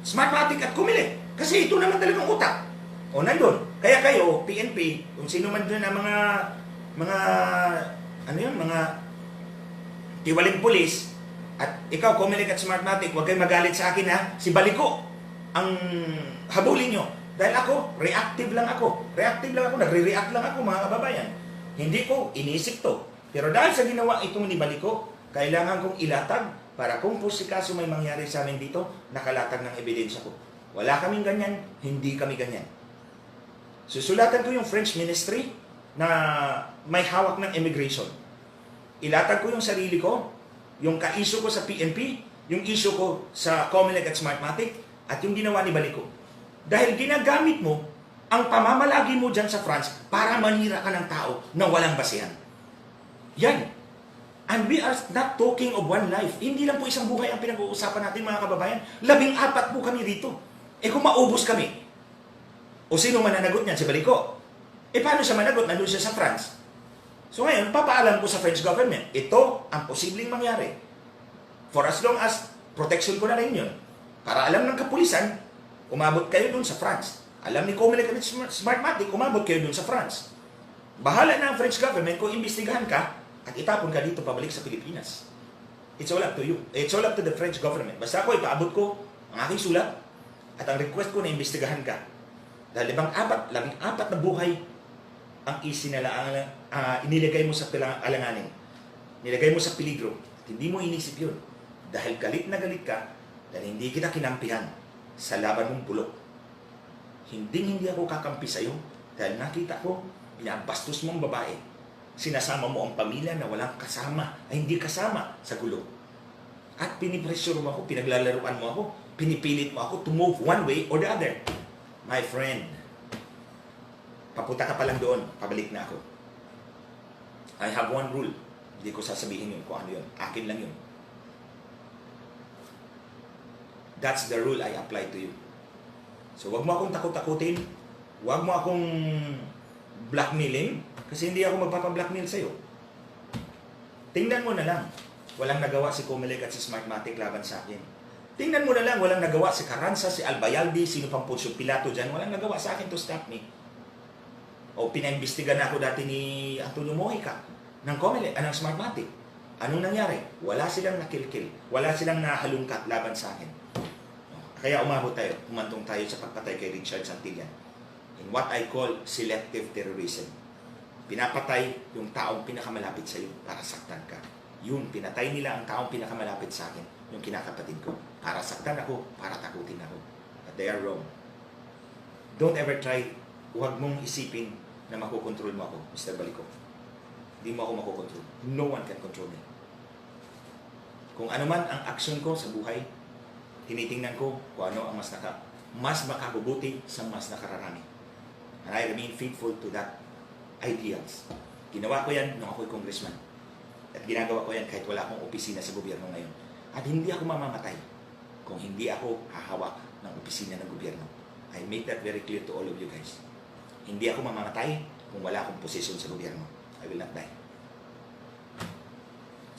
Smartmatic at Comelec. Kasi ito naman talagang utak. O nandun. Kaya kayo, PNP, kung sino man doon ang mga tiwaling pulis, at ikaw, Comelec at Smartmatic, huwag kayong magalit sa akin ha. Si Baliko ang habulin nyo. Dahil ako, reactive lang ako. Nagre-react lang ako, mga kababayan. Hindi ko inisip to. Pero dahil sa ginawa itong ni Baliko, kailangan kong ilatag para kung po si kaso may mangyari sa amin dito, nakalatag ng ebidensya ko. Wala kaming ganyan, hindi kami ganyan. Susulatan ko yung French ministry na may hawak ng immigration. Ilatag ko yung sarili ko, yung ka-issue ko sa PNP, yung issue ko sa Comelec at Smartmatic, at yung ginawa ni Baliko. Dahil ginagamit mo ang pamamalagi mo dyan sa France para manira ka ng tao na walang basihan. Yan. And we are not talking of one life. Hindi lang po isang buhay ang pinag-uusapan natin, mga kababayan. 14 po kami rito. Eh kung maubos kami, o sino mananagot niyan? Si Baliko. Eh paano siya managot? Nandun siya sa France. So ngayon, papaalam ko sa French government, ito ang posibleng mangyari. For as long as protection ko na rin yun. Para alam ng kapulisan, umabot kayo dun sa France. Alam ni Comelec at Smartmatic, umabot kayo dun sa France. Bahala na ang French government kung imbestigahan ka at itapon ka dito pabalik sa Pilipinas. It's all up to you. It's all up to the French government. Basta ako, ipaabot ko ang aking sulat at ang request ko na imbestigahan ka. Dahil 14 na buhay ang inilagay mo sa alanganin. Nilagay mo sa peligro. At hindi mo inisip yun. Dahil galit na galit ka, dahil hindi kita kinampihan sa laban mong bulok. Hindi ako kakampi sa'yo dahil nakita ko, pinabastos mong babae. Sinasama mo ang pamilya na walang kasama, ay hindi kasama sa gulo. At pinipressure mo ako, pinaglalaruan mo ako, pinipilit mo ako to move one way or the other. My friend, papunta ka pa lang doon, pabalik na ako. I have one rule. Hindi ko sasabihin yun kung ano yun. Akin lang yun. That's the rule I apply to you. So wag mo akong takot-takutin, wag mo akong blackmailing, kasi hindi ako magpapa-blackmail sa'yo. Tingnan mo na lang, walang nagawa si Comelec at si Smartmatic laban sa akin. Tingnan mo na lang, walang nagawa si Carranza, si Albayalde, sino pang Poncio Pilato dyan, walang nagawa sa akin to stop me. O pinaimbestigan na ako dati ni Antonio Mojica ng Comelec, ng Smartmatic. Anong nangyari? Wala silang nakilkil, wala silang nahalungkat laban sa akin. Kaya umabot tayo, umantong tayo sa pagpatay kay Richard Santillan. In what I call selective terrorism. Pinapatay yung taong pinakamalapit sa iyo para saktan ka. Yun, pinatay nila ang taong pinakamalapit sa akin, yung kinakapatid ko. Para saktan ako, para takutin ako. But they are wrong. Don't ever try, huwag mong isipin na makokontrol mo ako, Mr. Baliko. Hindi mo ako makokontrol. No one can control me. Kung ano man ang aksyon ko sa buhay, tinitingnan ko kung ano ang mas makabubuti sa mas nakararami. And I remain faithful to that ideals. Ginawa ko yan nung ako'y congressman. At ginagawa ko yan kahit wala akong opisina sa gobyerno ngayon. At hindi ako mamamatay kung hindi ako hahawak ng opisina ng gobyerno. I make that very clear to all of you guys. Hindi ako mamamatay kung wala akong posisyon sa gobyerno. I will not die.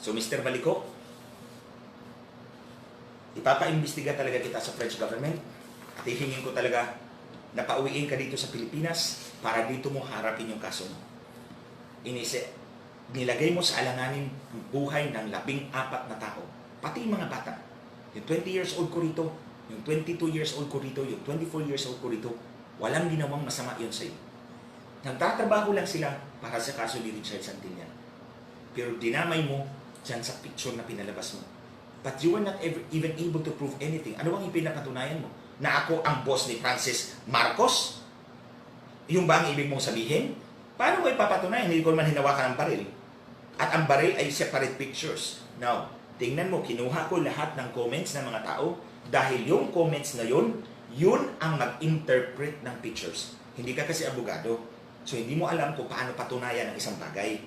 So Mr. Baliko, ipapaimbestiga talaga kita sa French government at hihingin ko talaga na pauwiin ka dito sa Pilipinas para dito mo harapin yung kaso mo. Nilagay mo sa alanganin ang buhay ng 14 na tao, pati yung mga bata. Yung 20 years old ko rito, yung 22 years old ko rito, yung 24 years old ko rito, walang ginawang masama yun sa'yo. Nagtatrabaho lang sila para sa kaso ni Richard Santillan. Pero dinamay mo dyan sa picture na pinalabas mo. But you were not even able to prove anything. Ano bang ipinakatunayan mo? Na ako ang boss ni Francis Marcos? Yung ba ang ibig mong sabihin? Paano mo ipapatunayan? Hindi ko naman hinawakan ang baril. At ang baril ay separate pictures. Now, tingnan mo, kinuha ko lahat ng comments ng mga tao dahil yung comments na yun ang mag-interpret ng pictures. Hindi ka kasi abogado. So, hindi mo alam kung paano patunayan ang isang bagay.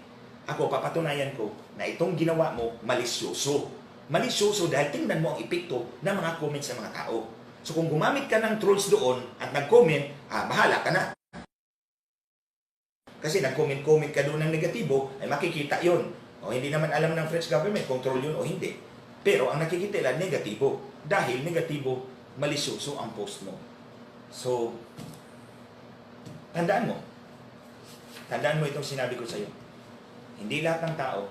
Ako, papatunayan ko na itong ginawa mo malisyoso. Malisyoso dahil tingnan mo ang epekto ng mga comments ng mga tao. So kung gumamit ka ng trolls doon at nag-comment, bahala ka na. Kasi nag-comment ka doon ng negatibo, ay makikita yon. O hindi naman alam ng French government kung troll yun o hindi. Pero ang nakikita nila, negatibo. Dahil negatibo, malisyoso ang post mo. So, tandaan mo. Tandaan mo itong sinabi ko sa iyo. Hindi lahat ng tao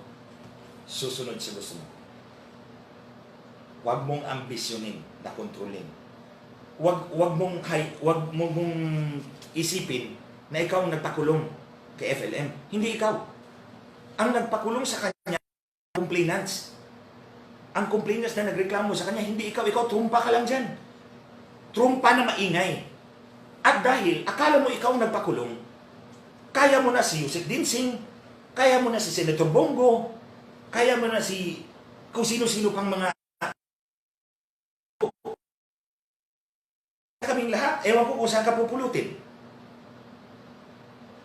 susunod sa gusto mo. Huwag mong ambisyonin na kontrolin. Huwag mong isipin na ikaw ang nagpakulong kay FLM. Hindi ikaw. Ang nagpakulong sa kanya, complainants. Ang complainants na nagreklamo sa kanya, hindi ikaw. Ikaw, trumpa ka lang dyan. Trumpa na maingay. At dahil, akala mo ikaw ang nagpakulong, kaya mo na si Yusek Dinsing, kaya mo na si Senator Bongo, kaya mo na si kung sino-sino pang mga kaming lahat, ewan ko kung saan ka pupulutin.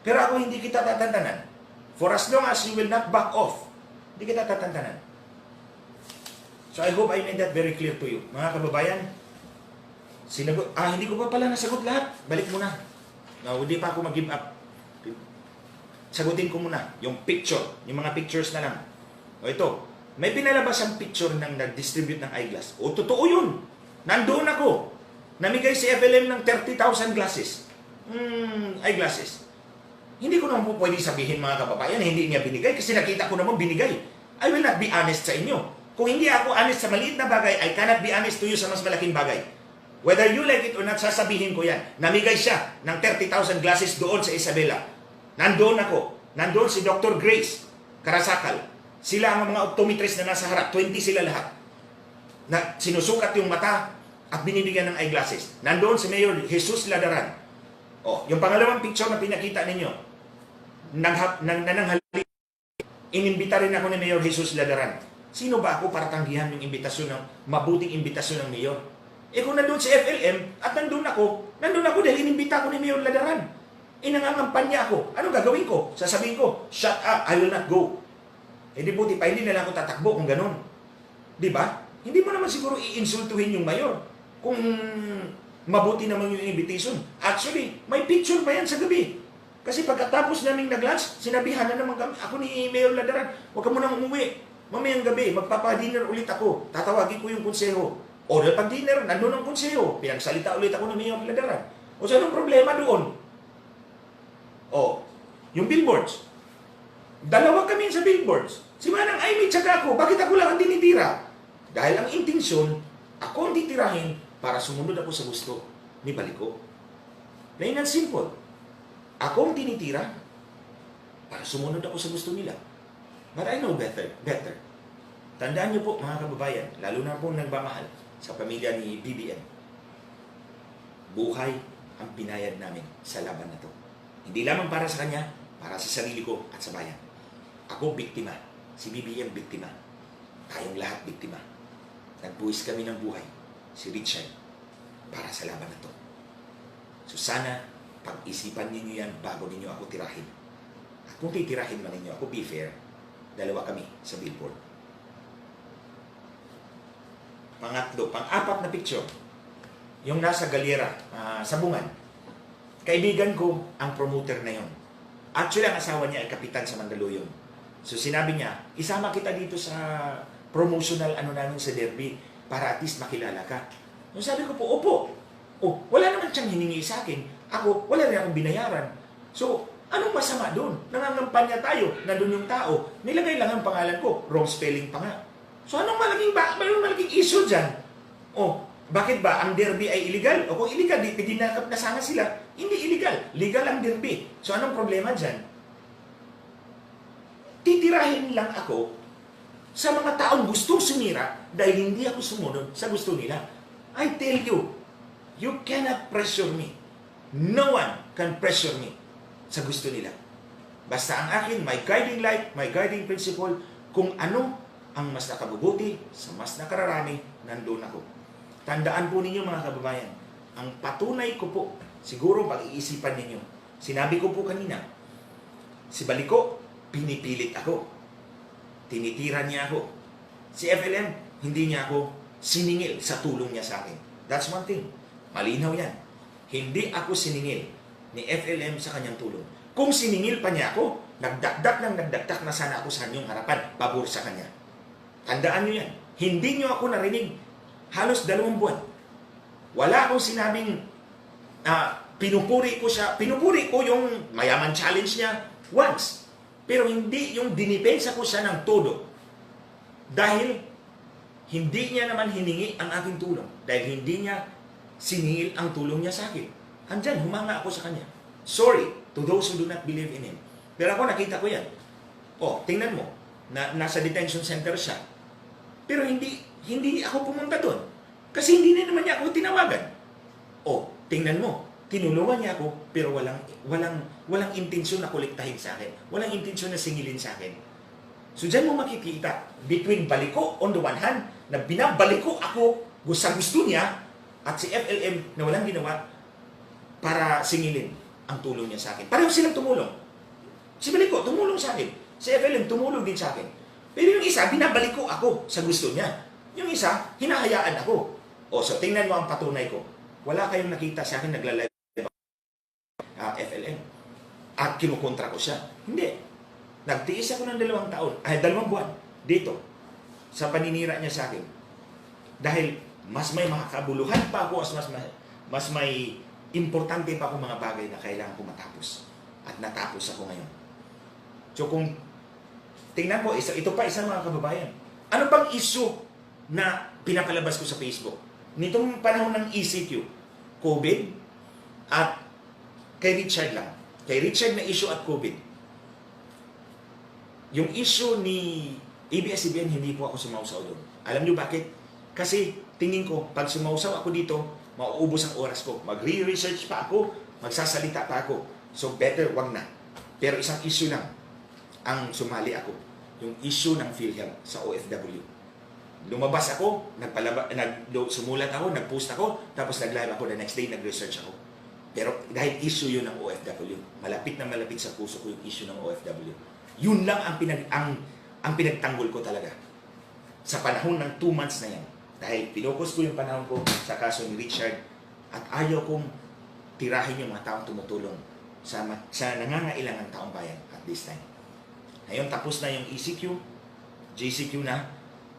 Pero ako hindi kita tatantanan. For as long as you will not back off Hindi kita tatantanan. So I hope I made that very clear to you. Mga kababayan, hindi ko pa pala nasagot lahat. Balik muna. No, hindi pa ako mag-give up. Sagutin ko muna yung picture, yung mga pictures na lang. O ito, may pinalabas ang picture ng nag-distribute ng eyeglass. O totoo yun. Nandoon ako. Namigay si FLM ng 30,000 glasses. Eyeglasses. Hindi ko naman po pwede sabihin mga kababayan, hindi niya binigay kasi nakita ko naman binigay. I will not be honest sa inyo. Kung hindi ako honest sa maliit na bagay, I cannot be honest to you sa mas malaking bagay. Whether you like it or not, sasabihin ko yan. Namigay siya ng 30,000 glasses doon sa Isabela. Nandoon ako. Nandoon si Dr. Grace Karasakal. Sila ang mga optometrist na nasa harap. 20 sila lahat. Na sinusukat yung mata at binibigyan ng eyeglasses. Nandoon si Mayor Jesus Ladaran. Yung pangalawang picture na pinakita ninyo, nananghali, inimbita rin ako ni Mayor Jesus Ladaran. Sino ba ako para tanggihan yung imbitasyon ng mabuting imbitasyon ng Mayor? Kung nandun si FLM at nandun ako dahil inimbita ko ni Mayor Ladaran. Nangangampanya ako. Anong gagawin ko? Sasabihin ko, shut up, I will not go. Di buti pa, hindi na lang ako tatakbo kung ganun. Di ba? Hindi mo naman siguro iinsultuhin yung Mayor kung mabuti naman yung invitation. Actually, may picture pa yan sa gabi. Kasi pagkatapos naming nag-lunch, sinabihan na naman kami, ako ni Mayor Ladaran, huwag ka munang umuwi. Mamayang gabi, magpapa-dinner ulit ako. Tatawagin ko yung konseho. O pag dinner, nandun ang konseho. Pinagsalita ulit ako ni Mayor Ladaran. O so, anong problema doon? Yung billboards. Dalawa kami sa billboards. Si Manang Aimee tsaka ako, bakit ako lang ang tinitira? Dahil ang intensyon, ako ang titirahin para sumunod ako sa gusto ni Baliko. Plain and simple. Ako ang tinitira para sumunod ako sa gusto nila. But I know better. Tandaan niyo po mga kababayan, lalo na po nagmamahal sa pamilya ni BBM. Buhay ang pinayad namin sa laban na to. Hindi lamang para sa kanya, para sa sarili ko at sa bayan. Ako biktima. Si BBM biktima. Tayong lahat biktima. Nagbuwis kami ng buhay. Si Richard para sa laban na to. So sana pag-isipan ninyo yan bago ninyo ako tirahin. At kung titirahin man ninyo ako, be fair, dalawa kami sa billboard. Pangatlo, pang-apat na picture, yung nasa Galera, Sabungan. Kaibigan ko ang promoter na yon. Actually, ang asawa niya ay kapitan sa Mandaluyong. So sinabi niya, isama kita dito sa promotional namin sa derby para at least makilala ka. So sabi ko po, opo. Wala naman siyang hiningi sa akin. Ako, wala rin akong binayaran. So, anong masama doon? Nangangampanya tayo, nandun yung tao, nilagay lang ang pangalan ko, wrong spelling pa nga. So, anong malaking issue dyan? Bakit ba ang derby ay illegal? Kung illegal, di nakasama sila. Hindi illegal. Legal ang derby. So, anong problema dyan? Titirahin lang ako sa mga taong gustong sumira dahil hindi ako sumunod sa gusto nila. I tell you, you cannot pressure me. No one can pressure me sa gusto nila. Basta ang akin, my guiding light, my guiding principle, kung ano ang mas nakabubuti sa mas nakararami, nandun ako. Tandaan po ninyo mga kababayan, ang patunay ko po, siguro pag-iisipan ninyo, sinabi ko po kanina, si Baliko, pinipilit ako. Tinitira niya ako. Si FLM, hindi niya ako siningil sa tulong niya sa akin. That's one thing. Malinaw yan. Hindi ako siningil ni FLM sa kanyang tulong. Kung siningil pa niya ako, nagdakdak na sana ako sa kanyang harapan, pabor sa kanya. Tandaan niyo yan. Hindi niyo ako narinig halos 2 buwan. Wala akong sinabing pinupuri ko siya. Pinupuri ko yung mayaman challenge niya once. Pero hindi yung dinipensa ko siya ng todo. Dahil hindi niya naman hiningi ang aking tulong. Dahil hindi niya siningil ang tulong niya sa akin. Andyan, humanga ako sa kanya. Sorry to those who do not believe in him. Pero ako nakita ko yan. Tingnan mo. Nasa detention center siya. Pero hindi ako pumunta doon. Kasi hindi na naman niya ako tinawagan. Tingnan mo. Tinulungan niya ako, pero walang intensyon na kolektahin sa akin. Walang intensyon na singilin sa akin. So dyan mo makikita, between Baliko on the one hand, na binabaliko ako sa gusto niya, at si FLM na walang ginawa para singilin ang tulong niya sa akin. Pareho silang tumulong. Si Baliko tumulong sa akin. Si FLM tumulong din sa akin. Pero yung isa, binabalik ko ako sa gusto niya. Yung isa, hinahayaan ako. O, so tingnan mo ang patunay ko. Wala kayong nakita sa akin nagla-live FLM. At kinukontra ko siya. Hindi. Nagtiis ako ng 2 taon, 2 buwan dito sa paninira niya sa akin. Dahil mas may makakabuluhan pa ako, mas may importante pa ako mga bagay na kailangan ko matapos. At natapos ako ngayon. So kung tingnan mo, ito pa isang mga kababayan. Ano bang issue na pinapalabas ko sa Facebook? Nitong panahon ng ECQ, COVID, at kay Richard lang. Kay Richard na issue at COVID. Yung issue ni ABS-CBN, hindi po ako sumausaw doon. Alam niyo bakit? Kasi tingin ko, pag sumausaw ako dito, mauubos ang oras ko. Magre-research pa ako, magsasalita pa ako. So better, wag na. Pero isang issue lang ang sumali ako. Yung issue ng PhilHealth sa OFW. Lumabas ako, sumulat ako, nag-post ako, tapos nag-live ako the next day, nag-research ako. Pero dahil issue yun ng OFW, malapit na malapit sa puso ko yung issue ng OFW. Yun lang ang pinagtanggol ko talaga. Sa panahon ng 2 months na yan. Dahil pinokus ko yung panahon ko sa kaso ni Richard at ayaw kong tirahin yung mga taong tumutulong sa nangangailangan taong bayan at this time. Ngayon tapos na yung ECQ, JCQ na,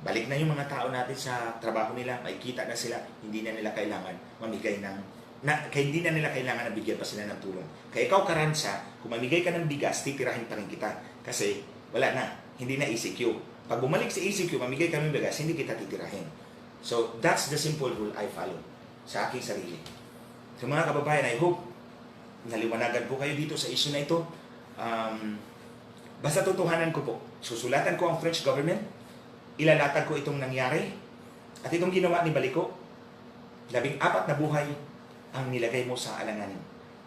balik na yung mga tao natin sa trabaho nila, makikita na sila, hindi na nila kailangan mamigay hindi na nila kailangan na bigyan pa sila ng tulong. Kaya ikaw Karansa, kung mamigay ka ng bigas, titirahin pa rin kita. Kasi wala na, hindi na ECQ. Pag bumalik sa ECQ, mamigay ka ng bigas, hindi kita titirahin. So that's the simple rule I follow sa aking sarili. So mga kababayan, I hope naliwanagan po kayo dito sa issue na ito. Basta tutuhanan ko po, susulatan ko ang French government, ilalatag ko itong nangyari, at itong ginawa ni Baliko, 14 na buhay ang nilagay mo sa alanganin.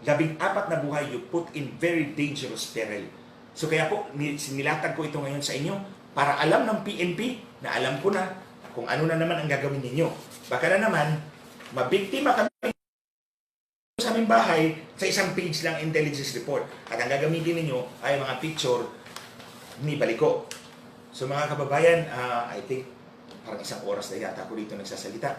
14 na buhay you put in very dangerous peril. So kaya po, nilatag ko ito ngayon sa inyo para alam ng PNP na alam ko na kung ano na naman ang gagawin ninyo. Baka na naman, mabiktima kami sa aming bahay sa isang page lang intelligence report. At ang gagamitin ninyo ay mga picture ni Baliko. So mga kababayan, I think parang 1 oras na yata ako dito nagsasalita.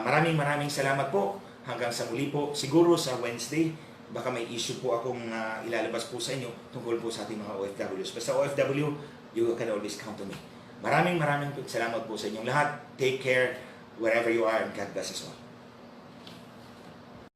Maraming salamat po. Hanggang sa muli po, siguro sa Wednesday, baka may issue po akong ilalabas po sa inyo tungkol po sa ating mga OFWs. Basta OFW, you can always count on me. Maraming salamat po sa inyong lahat. Take care wherever you are and God bless us all.